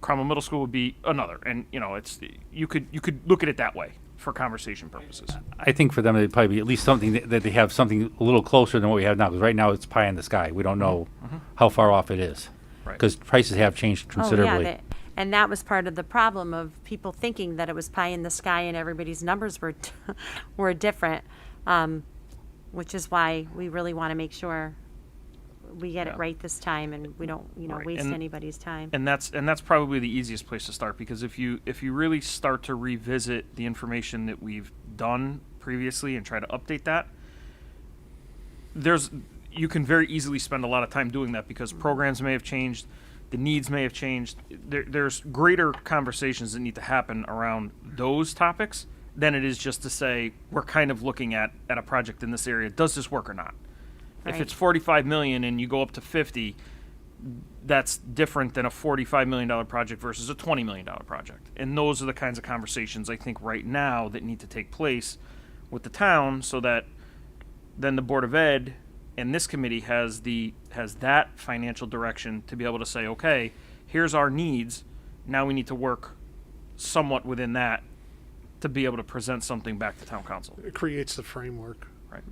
I: Cromwell Middle School would be another. And you could look at it that way for conversation purposes.
D: I think for them, it'd probably be at least something that they have something a little closer than what we have now. Because right now, it's pie in the sky. We don't know how far off it is.
I: Right.
D: Because prices have changed considerably.
B: Oh, yeah, and that was part of the problem of people thinking that it was pie in the sky and everybody's numbers were were different, which is why we really want to make sure we get it right this time and we don't
I: Right.
B: waste
I: And-
B: anybody's time.
I: And that's probably the easiest place to start, because if you really start to revisit the information that we've done previously and try to update that, you can very easily spend a lot of time doing that, because programs may have changed, the needs may have changed. There's greater conversations that need to happen around those topics than it is just to say, we're kind of looking at a project in this area. Does this work or not? If
B: Right.
I: it's 45 million and you go up to 50, that's different than a $45 million project versus a $20 million project. And those are the kinds of conversations I think right now that need to take place with the town, so that then the Board of Ed and this committee has that financial direction to be able to say, okay, here's our needs. Now we need to work somewhat within that to be able to present something back to town council.
E: It creates the framework.
I: Right.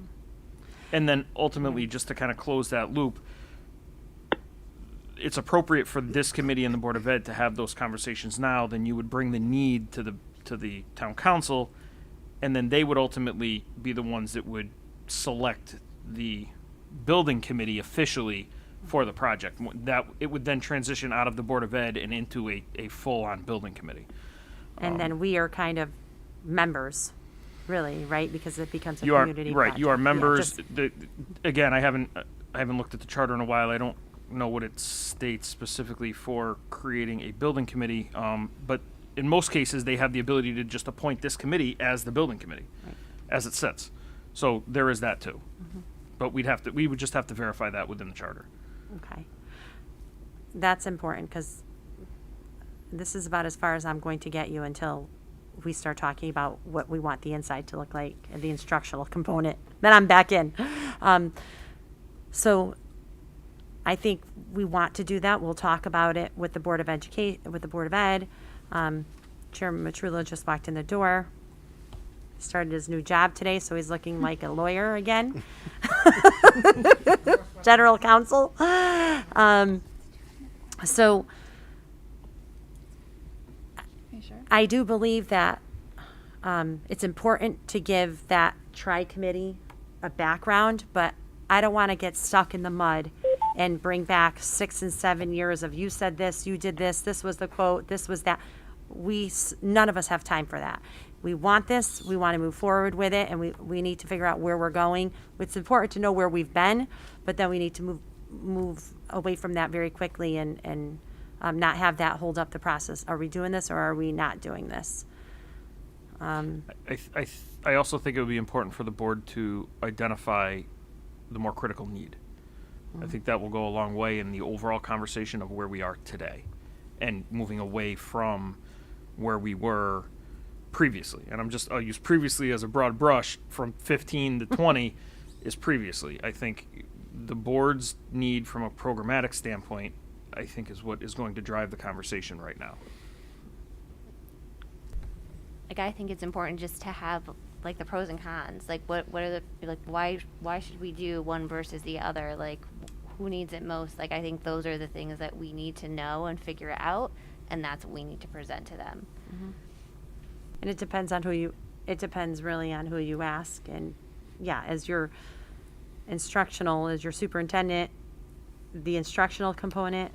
I: And then ultimately, just to kind of close that loop, it's appropriate for this committee and the Board of Ed to have those conversations now. Then you would bring the need to the town council, and then they would ultimately be the ones that would select the building committee officially for the project. That it would then transition out of the Board of Ed and into a full-on building committee.
B: And then we are kind of members, really, right? Because it becomes a
I: You are
B: community
I: right. You are
B: project. Yeah,
I: members.
B: just-
I: Again, I haven't looked at the charter in a while. I don't know what it states specifically for creating a building committee. But in most cases, they have the ability to just appoint this committee as the building committee,
B: Right.
I: as it sits. So there is that too. But we would just have to verify that within the charter.
B: Okay. That's important, because this is about as far as I'm going to get you until we start talking about what we want the inside to look like and the instructional component. Then I'm back in. So I think we want to do that. We'll talk about it with the Board of with the Board of Ed. Chairman Matrula just walked in the door. Started his new job today, so he's looking like a lawyer again. General counsel. So
A: You sure?
B: I do believe that it's important to give that tri-committee a background, but I don't want to get stuck in the mud and bring back 6 and 7 years of you said this, you did this, this was the quote, this was that. None of us have time for that. We want this, we want to move forward with it, and we need to figure out where we're going. It's important to know where we've been, but then we need to move away from that very quickly and not have that hold up the process. Are we doing this or are we not doing this?
I: I also think it would be important for the board to identify the more critical need. I think that will go a long way in the overall conversation of where we are today. and moving away from where we were previously. And I'll use previously as a broad brush. From 15 to 20 is previously. I think the board's need from a programmatic standpoint, I think, is what is going to drive the conversation right now.
H: Like, I think it's important just to have like the pros and cons. Like, what are the, like, why should we do one versus the other? Like, who needs it most? Like, I think those are the things that we need to know and figure out, and that's what we need to present to them.
B: And it depends really on who you ask. And yeah, as your superintendent, the instructional component,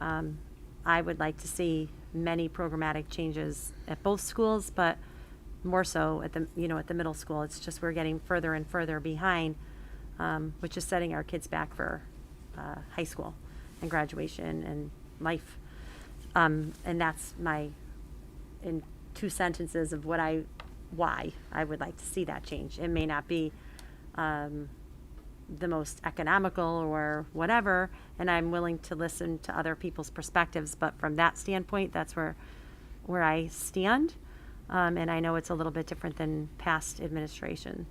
B: I would like to see many programmatic changes at both schools, but more so at the middle school. It's just we're getting further and further behind, which is setting our kids back for high school and graduation and life. And that's in 2 sentences of why I would like to see that change. It may not be the most economical or whatever, and I'm willing to listen to other people's perspectives, but from that standpoint, that's where I stand. And I know it's a little bit different than past administration.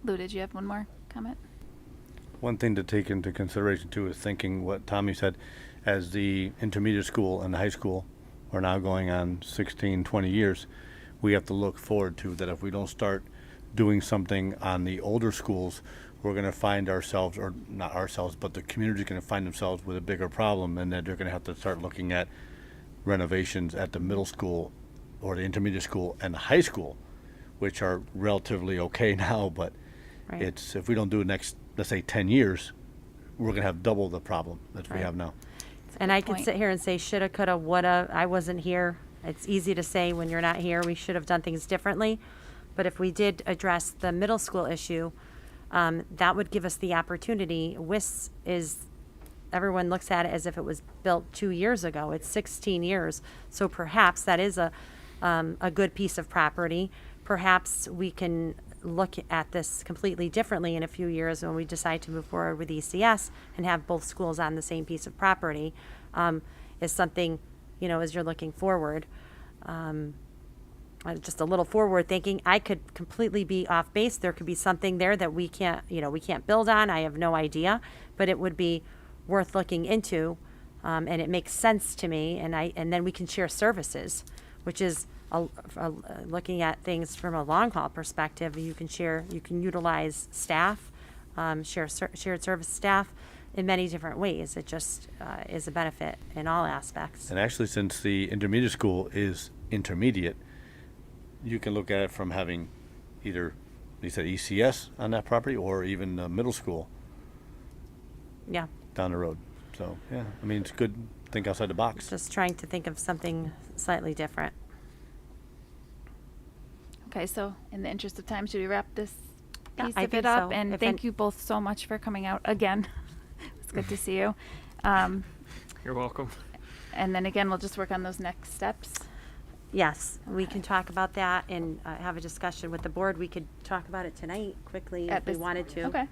A: Lou, did you have one more comment?
G: One thing to take into consideration too is thinking what Tommy said, as the intermediate school and the high school are now going on 16, 20 years, we have to look forward to that if we don't start doing something on the older schools, we're going to find ourselves, or not ourselves, but the community is going to find themselves with a bigger problem, and that they're going to have to start looking at renovations at the middle school or the intermediate school and the high school, which are relatively okay now, but
B: Right.
G: it's, if we don't do it next, let's say 10 years, we're going to have double the problem that we
B: Right.
G: have now.
B: And I could
A: point.
B: sit here and say shoulda, coulda, woulda. I wasn't here. It's easy to say when you're not here. We should have done things differently. But if we did address the middle school issue, that would give us the opportunity. WIS is, everyone looks at it as if it was built 2 years ago. It's 16 years. So perhaps that is a good piece of property. Perhaps we can look at this completely differently in a few years when we decide to move forward with ECS and have both schools on the same piece of property, is something, as you're looking forward. Just a little forward thinking. I could completely be off base. There could be something there that we can't build on. I have no idea, but it would be worth looking into, and it makes sense to me. And then we can share services, which is looking at things from a long haul perspective. You can utilize staff, shared service staff in many different ways. It just is a benefit in all aspects.
G: And actually, since the intermediate school is intermediate, you can look at it from having either, you said ECS on that property, or even middle school
B: Yeah,
G: down the road. So, yeah, I mean, it's good to think outside the box.
B: just trying to think of something slightly different.
A: Okay, so in the interest of time, should we wrap this
B: Yeah,
A: piece
B: I
A: of
B: think
A: it up?
B: so.
A: And
B: If
A: thank you both so much for coming out again. It's good to see you.
I: You're welcome.
A: And then again, we'll just work on those next steps.
B: Yes, we can talk about that and have a discussion with the board. We could talk about it tonight quickly if we
A: this-
B: wanted to.
A: Okay,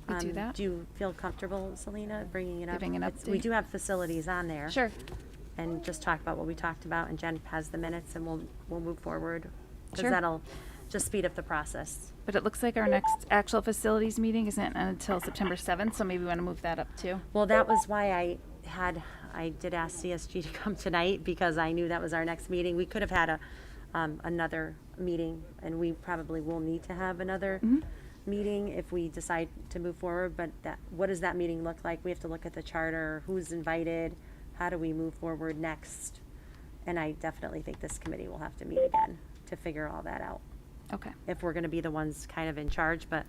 A: we do that.
B: Do you feel comfortable, Selena, bringing it up?
A: Giving an
B: We
A: update?
B: do have facilities on there.
A: Sure.
B: And just talk about what we talked about, and Jen has the minutes, and we'll move forward. Because
A: Sure.
B: that'll just speed up the process.
A: But it looks like our next actual facilities meeting isn't until September 7th, so maybe we want to move that up too.
B: Well, that was why I did ask CSG to come tonight, because I knew that was our next meeting. We could have had another meeting, and we probably will need to have another meeting if we decide to move forward. But what does that meeting look like? We have to look at the charter, who's invited, how do we move forward next? And I definitely think this committee will have to meet again to figure all that out,
A: Okay.
B: if we're going to be the ones kind of in charge. But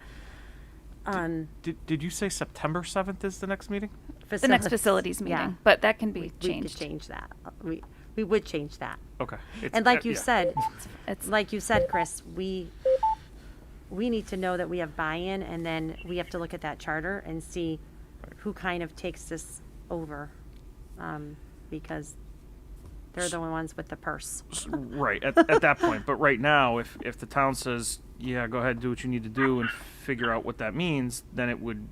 I: Did you say September 7th is the next meeting?
A: The next facilities meeting,
B: yeah.
A: but that can be
B: We could
A: changed.
B: change that. We would change that.
I: Okay.
B: And like you
I: yeah.
B: said,
A: It's
B: Chris, we need to know that we have buy-in, and then we have to look at that charter and see who kind of takes this over, because they're the ones with the purse.
I: Right, at that point. But right now, if the town says, yeah, go ahead, do what you need to do and figure out what that means, then it would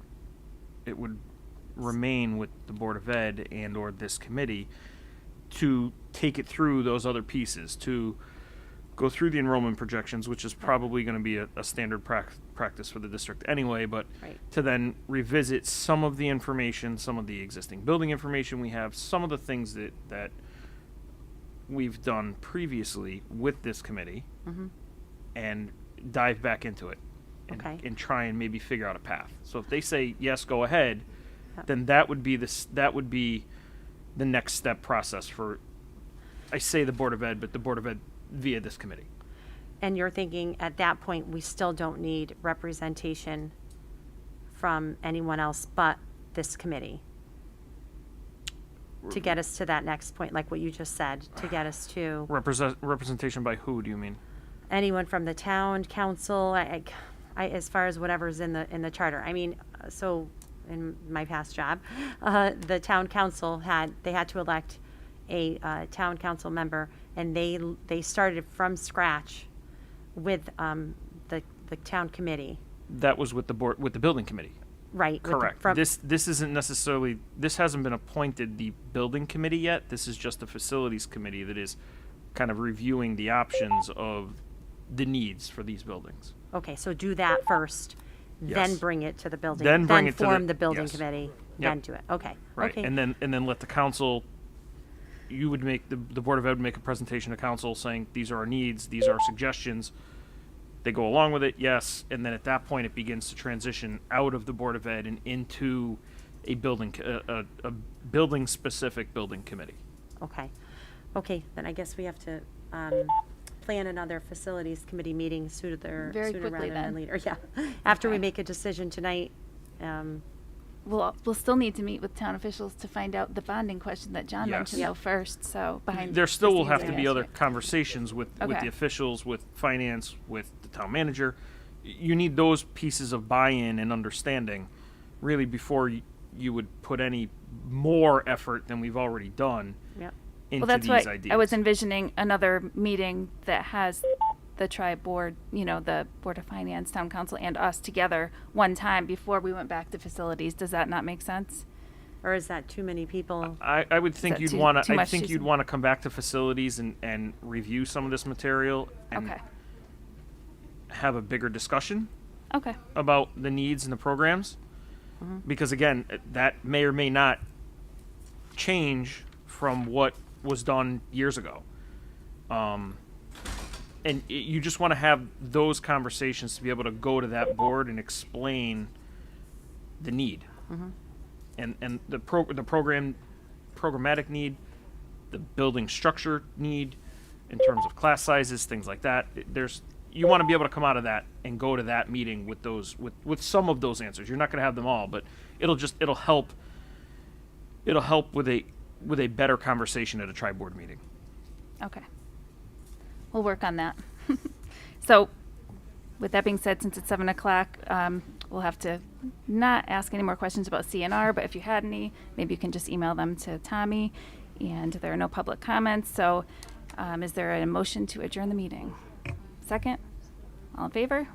I: remain with the Board of Ed and or this committee to take it through those other pieces, to go through the enrollment projections, which is probably going to be a standard practice for the district anyway, but
B: Right.
I: to then revisit some of the information, some of the existing building information we have, some of the things that we've done previously with this committee, and dive back into it and,
B: Okay.
I: and try and maybe figure out a path. So if they say, yes, go ahead,
B: Yep.
I: then that would be the next step process for, I say the Board of Ed, but the Board of Ed via this committee.
B: And you're thinking at that point, we still don't need representation from anyone else but this committee to get us to that next point, like what you just said, to get us to
I: Representation by who, do you mean?
B: anyone from the town council, as far as whatever's in the charter. I mean, so in my past job, the town council had to elect a town council member, and they started from scratch with the town committee.
I: That was with the building committee.
B: Right.
I: Correct. This isn't necessarily, this hasn't been appointed the building committee yet. This is just the facilities committee that is kind of reviewing the options of the needs for these buildings.
B: Okay, so do that first, then
I: Yes.
B: bring it to the building.
I: Then bring it to
B: form
I: the-
B: the building
I: yes.
B: committee,
I: Yep.
B: then do it. Okay.
I: Right.
B: Okay.
I: And then let the council, you would make, the Board of Ed would make a presentation to council saying, these are our needs, these are our suggestions. They go along with it, yes, and then at that point, it begins to transition out of the Board of Ed and into a building-specific building committee.
B: Okay. Okay, then I guess we have to plan another facilities committee meeting sooner
A: Very
B: rather
A: quickly
B: than
A: then.
B: later. Yeah. After we
A: Okay.
B: make a decision tonight.
A: We'll still need to meet with town officials to find out the bonding question that John
I: Yes.
A: mentioned though first, so behind.
I: There still will
A: the
I: have
A: scenes,
I: to
A: I
I: be
A: guess,
I: other
A: right?
I: conversations with the
A: Okay.
I: officials, with finance, with the town manager. You need those pieces of buy-in and understanding, really, before you would put any more effort than we've already done
B: Yep.
I: into
A: Well, that's
I: these
A: what
I: ideas.
A: I was envisioning, another meeting that has the tri-board, the Board of Finance, Town Council, and us together one time before we went back to facilities. Does that not make sense?
B: Or is that too many people?
I: I would think
A: that
I: you'd
A: too-
I: want
A: too
I: to. I
A: much
I: think
A: too
I: you'd
A: soon?
I: want to come back to facilities and review some of this material and
A: Okay,
I: have a bigger discussion
A: okay,
I: about the needs and the programs, because again, that may or may not change from what was done years ago. And you just want to have those conversations to be able to go to that board and explain the need, and the programmatic need, the building structure need, in terms of class sizes, things like that. You want to be able to come out of that and go to that meeting with those with some of those answers. You're not going to have them all, but it'll help with a better conversation at a tri-board meeting.
A: okay. We'll work on that. So, with that being said, since it's 7 o'clock, we'll have to not ask any more questions about CNR, but if you had any, maybe you can just email them to Tommy, and there are no public comments, so is there a motion to adjourn the meeting? Second? All in favor?